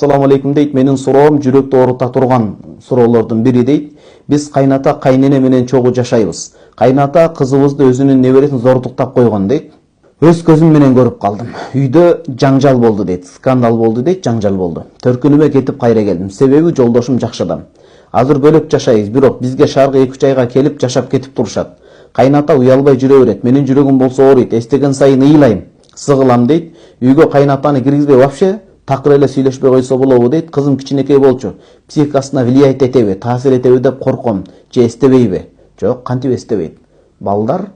Assalamu алейкум дейт. Менин суроом жүрөктү оорута турган суроолордун бири дейт. Биз кайната кайнене менен чогуу жашайбыз. Кайната кызыбызды өзүнүн небересин зордуктап койгон дейт. Өз көзүм менен көрүп калдым. Үйдө жаңжал болду дейт. Скандал болду дейт, жаңжал болду. Төркүнүмө кетип кайра келдим. Себеби жолдошум жакшы адам. Азыр бөлөк жашайбыз, бирок бизге шаарга 2-3 айга келип жашап кетип турушат. Кайната уялбай жүрө берет. Менин жүрөгүм болсо ооруйт. Эстеген сайын ыйлайм, сыгылам дейт. Үйгө кайнатаны киргизбей вообще такыр эле сүйлөшпөй койсо болобу дейт. Кызым кичинекей болчу. Психикасына влиять этеби, таасир этеби деп корком. Же эстебейби? Жок, кантип эстебейт. Балдар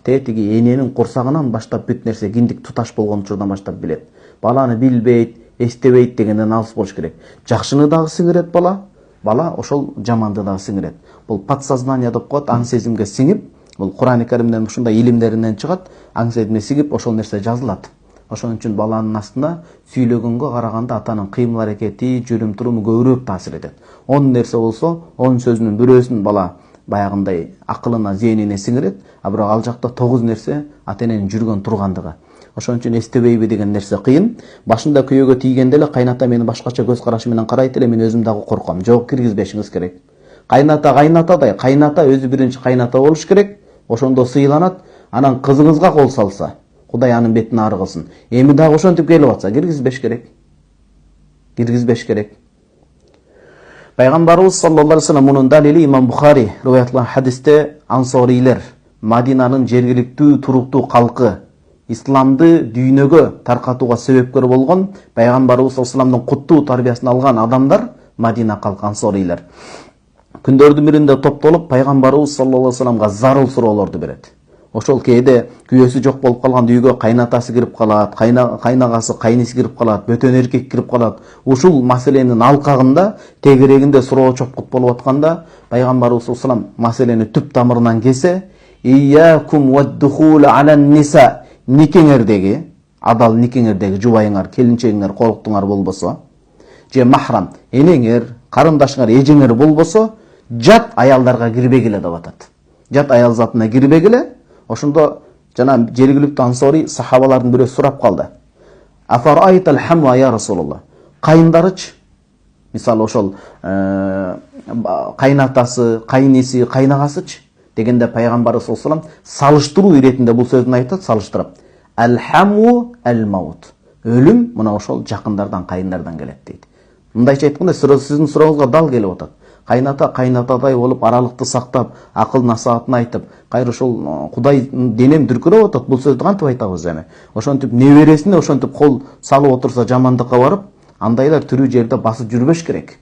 тетиги эненин курсагынан баштап бүт нерсе киндик туташ болгон учурдан баштап билет. Баланы билбейт, эстебейт дегенден алыс болуш керек. Жакшыны дагы сиңирет бала ошол жаманды дагы сиңирет. Бул подсознание деп коет, аң сезимге сиңип, бул Кур'ан-ы Каримден ушундай илимдеринен чыгат, аң сезимге сиңип ошол нерсе жазылат. Ошон үчүн баланын астына сүйлөгөнгө караганда атанын кыймыл аракети, жүрүм туруму көбүрөөк таасир этет. Он нерсе болсо, он сөзүнүн бирөөсүн бала баягындай акылына, зээнине сиңирет, а бирок ал жакта 9 нерсе ата эненин жүргөн тургандыгы. Ошон үчүн эстебейби деген нерсе кыйын. Башында күйөөгө тийгенде эле кайната мени башкача көз карашы менен карайт эле, мен өзүм дагы корком. Жок, киргизбешиңиз керек. Кайнатадай, кайната өзү биринчи кайната болуш керек. Ошондо сыйланат, анан кызыңызга кол салса, Кудай анын бетин ары кылсын. Эми дагы ошентип келип атса, киргизбеш керек. Пайгамбарыбыз саллаллаху алейхи вассалам мунун далили Имам Бухари риваятланган хадисте ансорийлер, Мадинанын жергиликтүү туруктуу калкы, исламды дүйнөгө таркатууга себепкер болгон Пайгамбарыбыз саллаллаху алейхи вассаламдын куттуу тарбиясын алган адамдар Мадина калкы ансорийлер. Күндөрдүн биринде топтолуп Пайгамбарыбыз саллаллаху алейхи вассаламга зарыл суроолорду берет. Ошол кээде күйөөсү жок болуп калган үйгө кайнатасы кирип калат, кайнагасы, кайниси кирип калат, бөтөн эркек кирип калат. Ушул маселенин алкагында, тегерегинде суроо чопкут болуп атканда, Пайгамбарыбыз саллаллаху алейхи вассалам маселени түп тамырынан кесе, "Iyyakum wad-dukhul 'alan-nisa" никеңердеги, адал никеңердеги жубайыңар, келинчегиңер, колуктуңар болбосо, же махрам, энеңер, карындашыңар, эжеңер болбосо, жат аялдарга кирбегиле деп атат. Жат аял затына кирбегиле. Ошондо жана жергиликтүү ансори сахабалардын бирөө сурап калды. Афарайтал хамва я Расулуллах. Кайындарычы? Мисалы ошол кайнатасы, кайниси, кайнагасычы? Дегенде Пайгамбарыбыз саллаллаху алейхи вассалам салыштыруу иретинде бул сөзүн айтат, салыштырып. Ал-хаму ал-маут. Өлүм мына ошол жакындардан, кайындардан келет дейт. Мындайча айтканда, сиздин сурооңузга дал келип атат. Кайната кайнатадай болуп, аралыкты сактап, акыл насаатын айтып, кайра ошол Кудай денем дүркүрөп атат. Бул сөздү кантип айтабыз эми? Ошентип небересине ошентип кол салып отурса жамандыкка барып, андайлар тирүү жерде басып жүрбөш керек.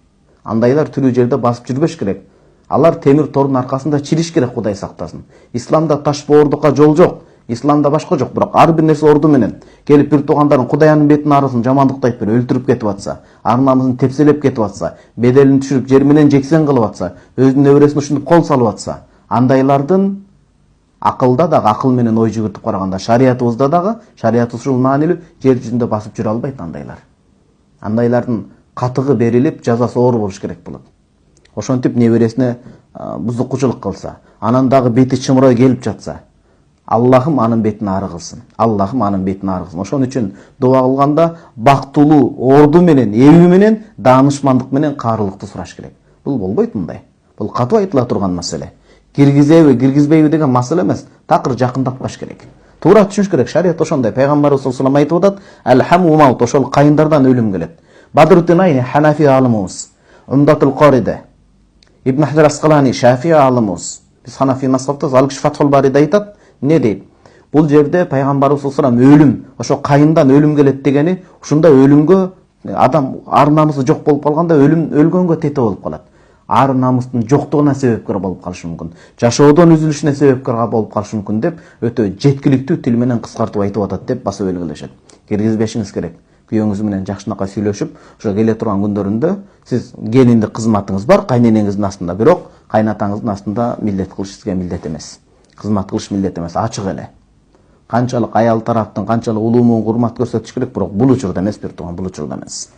Алар темир тордун аркасында чириш керек, Кудай сактасын. Исламда таш боордукка жол жок. Исламда башка жок, бирок ар бир нерсе орду менен. Келип бир туугандарын Кудай анын бетин арысын жамандыкты айтып өлтүрүп кетип атса, арнамызын тепселеп кетип атса, беделин түшүрүп жер менен жексен кылып атса, өзүнүн небересине ушинтип кол салып атса, андайлардын акылда дагы, акыл менен ой жүгүртүп караганда, шариятыбызда дагы, шариятыбыз ушул маанилүү, жер жүзүндө басып жүрө албайт андайлар. Андайлардын катыгы берилип, жазасы оор болуш керек болот. Ошентип небересине бузукчулук кылса, анан дагы бети чымырой келип жатса, Аллахым анын бетин ары кылсын. Ошон үчүн дуа кылганда бактылуу орду менен, эби менен, даанышмандык менен каарылыкты сураш керек. Бул болбойт мындай. Бул катуу айтыла турган маселе. Киргизеби, киргизбейби деген маселе эмес, такыр жакындатпаш керек. Туура түшүнүш керек. Шарият ошондой. Пайгамбарыбыз саллаллаху алейхи вассалам айтып атат, "Ал-хаму маут", ошол кайындардан өлүм келет. Бадруттин Айни Ханафи алымыбыз, Умдатул Кариде, Ибн Хаджар Асқалани Шафии алымыбыз. Биз Ханафи мазхабтабыз, ал киши Фатхул Бариде айтат, не дейт? Бул жерде Пайгамбарыбыз саллаллаху алейхи вассалам өлүм, ошо кайындан өлүм келет дегени, ушундай өлүмгө адам ар намысы жок болуп калганда өлүм өлгөнгө тете болуп калат. Ар намыстын жоктугуна себепкер болуп калышы мүмкүн. Жашоодон үзүлүшүнө себепкер болуп калышы мүмкүн деп өтө жеткиликтүү тил менен кыскартып айтып атат деп басып белгилешет. Киргизбешиңиз керек. Күйөөңүз менен жакшынакай сүйлөшүп, ошо келе турган күндөрүндө сиз келиндик кызматыңыз бар, кайненеңиздин астында, бирок кайнатаңыздын астында милдет кылыш сизге милдет эмес. Кызмат кылыш милдет эмес, ачык эле. Канчалык аял тараптын канчалык улуу муун курмат көрсөтүш керек, бирок бул учурда эмес, бир тууган, бул учурда эмес.